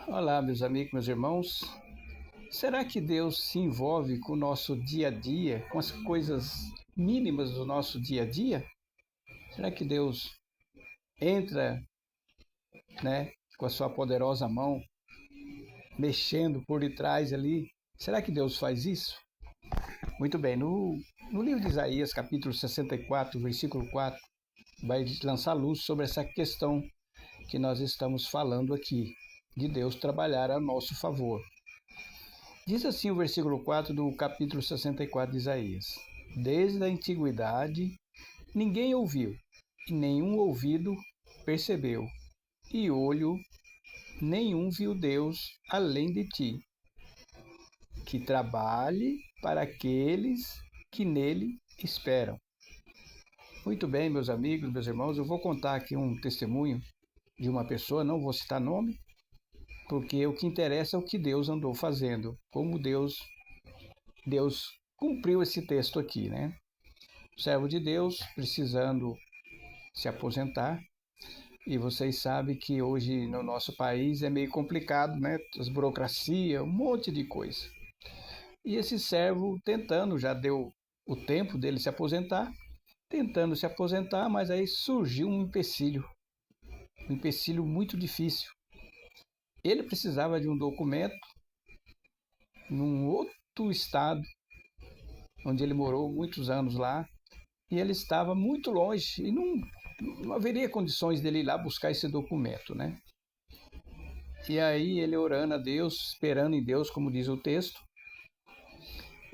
Olá, meus amigos, meus irmãos. Será que Deus se envolve com o nosso dia a dia, com as coisas mínimas do nosso dia a dia? Será que Deus entra, com a sua poderosa mão, mexendo por detrás ali? Será que Deus faz isso? Muito bem, no livro de Isaías, capítulo 64, versículo 4, vai lançar luz sobre essa questão que nós estamos falando aqui, de Deus trabalhar a nosso favor. Diz assim o versículo 4 do capítulo 64 de Isaías: Desde a antiguidade ninguém ouviu, e nenhum ouvido percebeu, e olho nenhum viu Deus além de ti, que trabalhe para aqueles que nele esperam. Muito bem, meus amigos, meus irmãos, eu vou contar aqui um testemunho de uma pessoa, não vou citar nome, porque o que interessa é o que Deus andou fazendo, como Deus cumpriu esse texto aqui, né? O servo de Deus precisando se aposentar, e vocês sabem que hoje no nosso país é meio complicado, né? As burocracias, um monte de coisa. E esse servo tentando, já deu o tempo dele se aposentar, tentando se aposentar, mas aí surgiu um empecilho muito difícil. Ele precisava de um documento num outro estado, onde ele morou muitos anos lá, e ele estava muito longe e não haveria condições dele ir lá buscar esse documento, né? E aí ele orando a Deus, esperando em Deus, como diz o texto,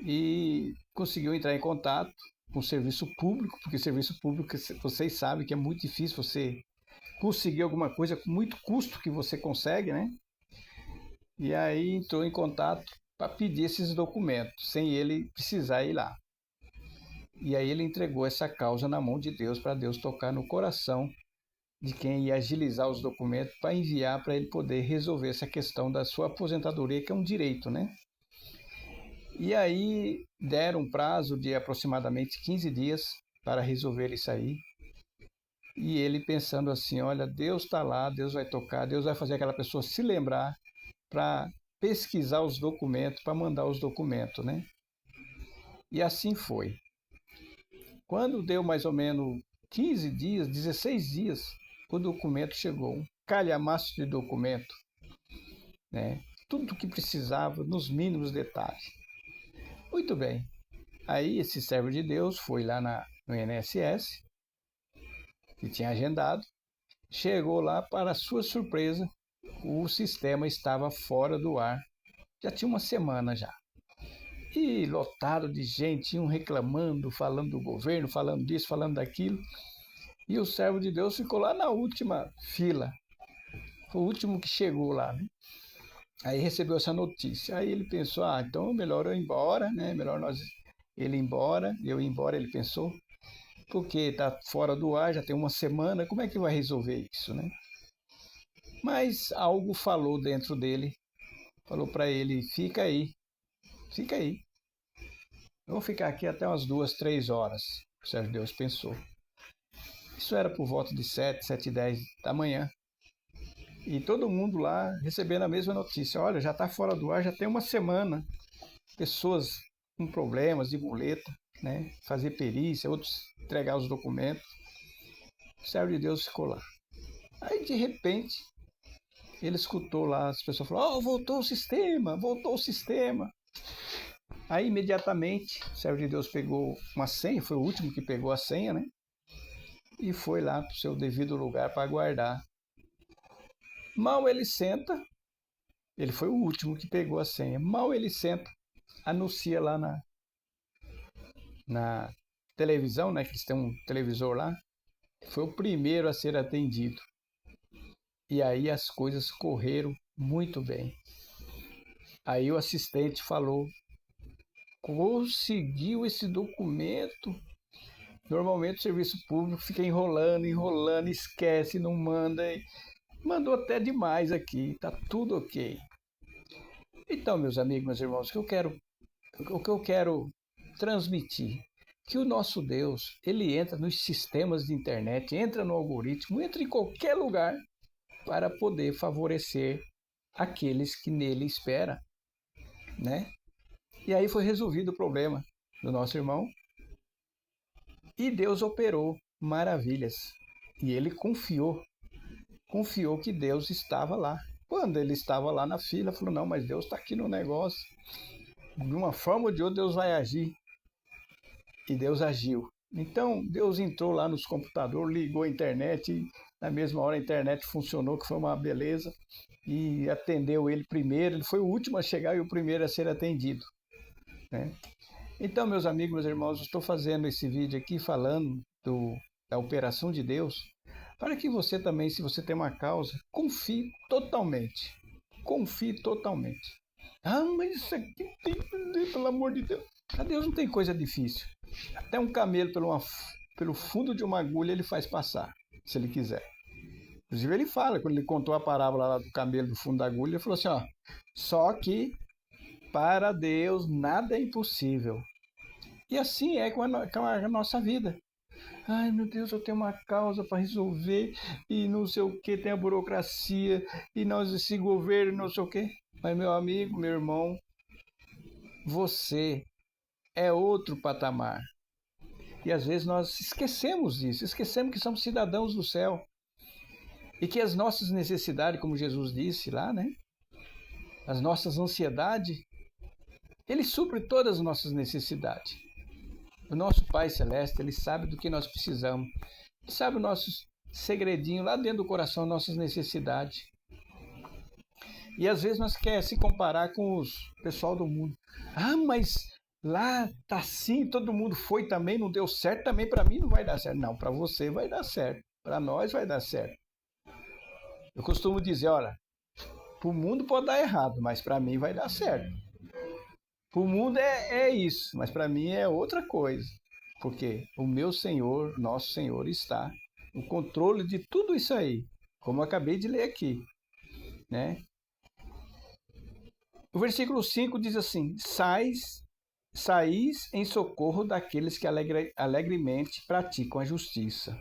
e conseguiu entrar em contato com o serviço público, porque o serviço público, vocês sabem que é muito difícil você conseguir alguma coisa com muito custo que você consegue, né? E aí entrou em contato para pedir esses documentos, sem ele precisar ir lá. E aí ele entregou essa causa na mão de Deus, para Deus tocar no coração de quem ia agilizar os documentos para enviar para ele poder resolver essa questão da sua aposentadoria, que é um direito, né? E aí deram um prazo de aproximadamente 15 dias para resolver isso aí. E ele pensando assim, olha, Deus está lá, Deus vai tocar, Deus vai fazer aquela pessoa se lembrar para pesquisar os documentos, para mandar os documentos, né? E assim foi. Quando deu mais ou menos 15 dias, 16 dias, o documento chegou, um calhamaço de documento, né? Tudo o que precisava, nos mínimos detalhes. Muito bem. Aí esse servo de Deus foi lá no INSS, que tinha agendado, chegou lá, para sua surpresa, o sistema estava fora do ar. Já tinha uma semana já. E lotado de gente, um reclamando, falando do governo, falando disso, falando daquilo. E o servo de Deus ficou lá na última fila. Foi o último que chegou lá, né? Aí recebeu essa notícia. Aí ele pensou, então melhor eu ir embora, né? Melhor ele ir embora, eu ir embora, ele pensou. Porque está fora do ar, já tem uma semana, como é que vai resolver isso, né? Mas algo falou dentro dele, falou para ele, fica aí, fica aí. Eu vou ficar aqui até umas 2, 3 horas, o servo de Deus pensou. Isso era por volta de 7, 7h10 da manhã. E todo mundo lá recebendo a mesma notícia. Olha, já está fora do ar, já tem uma semana. Pessoas com problemas de muleta, né? Fazer perícia, outros entregar os documentos. O servo de Deus ficou lá. Aí, de repente, ele escutou lá, as pessoas falaram, voltou o sistema, voltou o sistema. Aí, imediatamente, o servo de Deus pegou uma senha, foi o último que pegou a senha, né? E foi lá para o seu devido lugar para aguardar. Mal ele senta, ele foi o último que pegou a senha. Mal ele senta, anuncia lá na televisão, né? Que eles têm um televisor lá. Foi o primeiro a ser atendido. E aí as coisas correram muito bem. Aí o assistente falou, conseguiu esse documento. Normalmente o serviço público fica enrolando, enrolando, esquece, não manda. Mandou até demais aqui, tá tudo ok. Então, meus amigos, meus irmãos, o que eu quero transmitir, que o nosso Deus, ele entra nos sistemas de internet, entra no algoritmo, entra em qualquer lugar para poder favorecer aqueles que nele esperam, né? E aí foi resolvido o problema do nosso irmão e Deus operou maravilhas. E ele confiou que Deus estava lá. Quando ele estava lá na fila, falou: não, mas Deus está aqui no negócio. De uma forma ou de outra, Deus vai agir. E Deus agiu. Então, Deus entrou lá nos computadores, ligou a internet, e na mesma hora a internet funcionou, que foi uma beleza, e atendeu ele primeiro. Ele foi o último a chegar e o primeiro a ser atendido, né? Então, meus amigos, meus irmãos, eu estou fazendo esse vídeo aqui falando da operação de Deus, para que você também, se você tem uma causa, confie totalmente. Confie totalmente. Ah, mas isso aqui tem que fazer, pelo amor de Deus. A Deus não tem coisa difícil. Até um camelo pelo fundo de uma agulha ele faz passar, se ele quiser. Inclusive ele fala, quando ele contou a parábola lá do camelo do fundo da agulha, ele falou assim, ó, só que para Deus nada é impossível. E assim é com a nossa vida. Ai, meu Deus, eu tenho uma causa para resolver e não sei o que, tem a burocracia e nós esse governo, não sei o que. Mas, meu amigo, meu irmão, você é outro patamar. E às vezes nós esquecemos disso, esquecemos que somos cidadãos do céu e que as nossas necessidades, como Jesus disse lá, né? As nossas ansiedades, Ele supre todas as nossas necessidades. O nosso Pai Celeste, Ele sabe do que nós precisamos. Ele sabe o nosso segredinho lá dentro do coração, nossas necessidades. E às vezes nós queremos se comparar com os pessoal do mundo. Ah, mas lá tá assim, todo mundo foi também, não deu certo, também para mim não vai dar certo. Não, para você vai dar certo, para nós vai dar certo. Eu costumo dizer, olha, para o mundo pode dar errado, mas para mim vai dar certo. Para o mundo é isso, mas para mim é outra coisa. Porque o meu Senhor, nosso Senhor, está no controle de tudo isso aí, como eu acabei de ler aqui, né? O versículo 5 diz assim: saís em socorro daqueles que alegremente praticam a justiça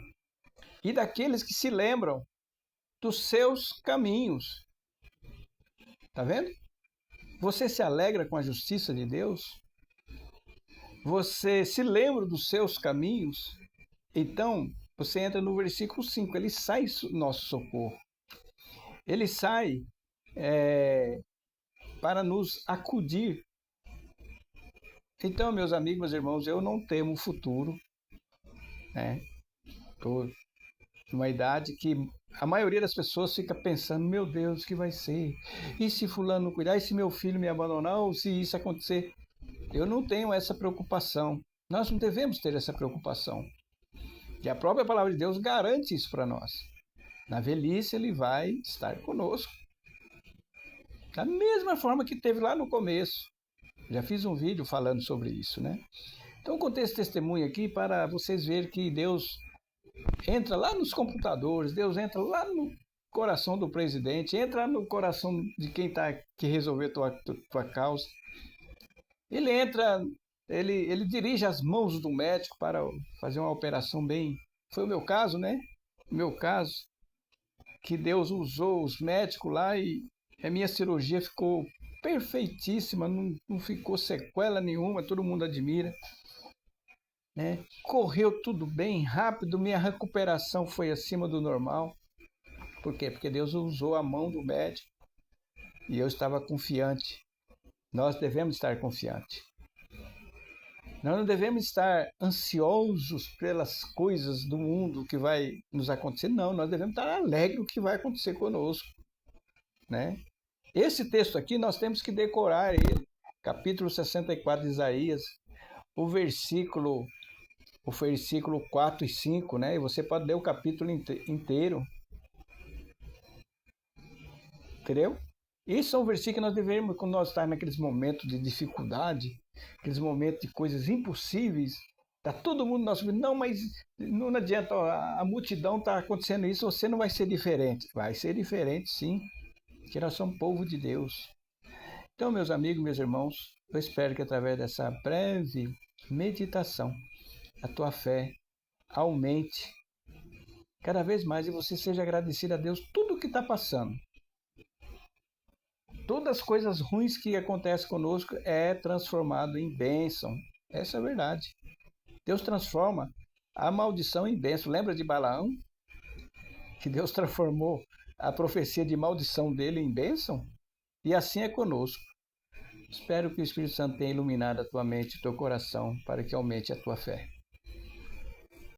e daqueles que se lembram dos seus caminhos. Tá vendo? Você se alegra com a justiça de Deus? Você se lembra dos seus caminhos? Então, você entra no versículo 5, ele sai nosso socorro. Ele sai para nos acudir. Então, meus amigos, meus irmãos, eu não temo o futuro, né? Estou numa idade que a maioria das pessoas fica pensando, meu Deus, o que vai ser? E se fulano não cuidar? E se meu filho me abandonar? Ou se isso acontecer? Eu não tenho essa preocupação. Nós não devemos ter essa preocupação. E a própria palavra de Deus garante isso para nós. Na velhice ele vai estar conosco. Da mesma forma que teve lá no começo. Já fiz um vídeo falando sobre isso, né? Então, eu contei esse testemunho aqui para vocês verem que Deus entra lá nos computadores, Deus entra lá no coração do presidente, entra no coração de quem está que resolver tua causa. Ele entra, ele dirige as mãos do médico para fazer uma operação bem. Foi o meu caso, né? O meu caso, que Deus usou os médicos lá e a minha cirurgia ficou perfeitíssima, não ficou sequela nenhuma, todo mundo admira. Né? Correu tudo bem, rápido, minha recuperação foi acima do normal. Por quê? Porque Deus usou a mão do médico e eu estava confiante. Nós devemos estar confiantes. Nós não devemos estar ansiosos pelas coisas do mundo que vai nos acontecer. Não, nós devemos estar alegres com o que vai acontecer conosco. Né? Esse texto aqui nós temos que decorar ele. Capítulo 64 de Isaías, o versículo 4 e 5, né? E você pode ler o capítulo inteiro. Entendeu? Esses são versículos que nós devemos, quando nós estamos naqueles momentos de dificuldade, aqueles momentos de coisas impossíveis, tá todo mundo nosso não, mas não adianta, a multidão está acontecendo isso, você não vai ser diferente. Vai ser diferente, sim, porque nós somos povo de Deus. Então, meus amigos, meus irmãos, eu espero que através dessa breve meditação, a tua fé aumente cada vez mais e você seja agradecido a Deus tudo o que está passando. Todas as coisas ruins que acontecem conosco é transformado em bênção. Essa é a verdade. Deus transforma a maldição em bênção. Lembra de Balaão? Que Deus transformou a profecia de maldição dele em bênção? E assim é conosco. Espero que o Espírito Santo tenha iluminado a tua mente e o teu coração para que aumente a tua fé.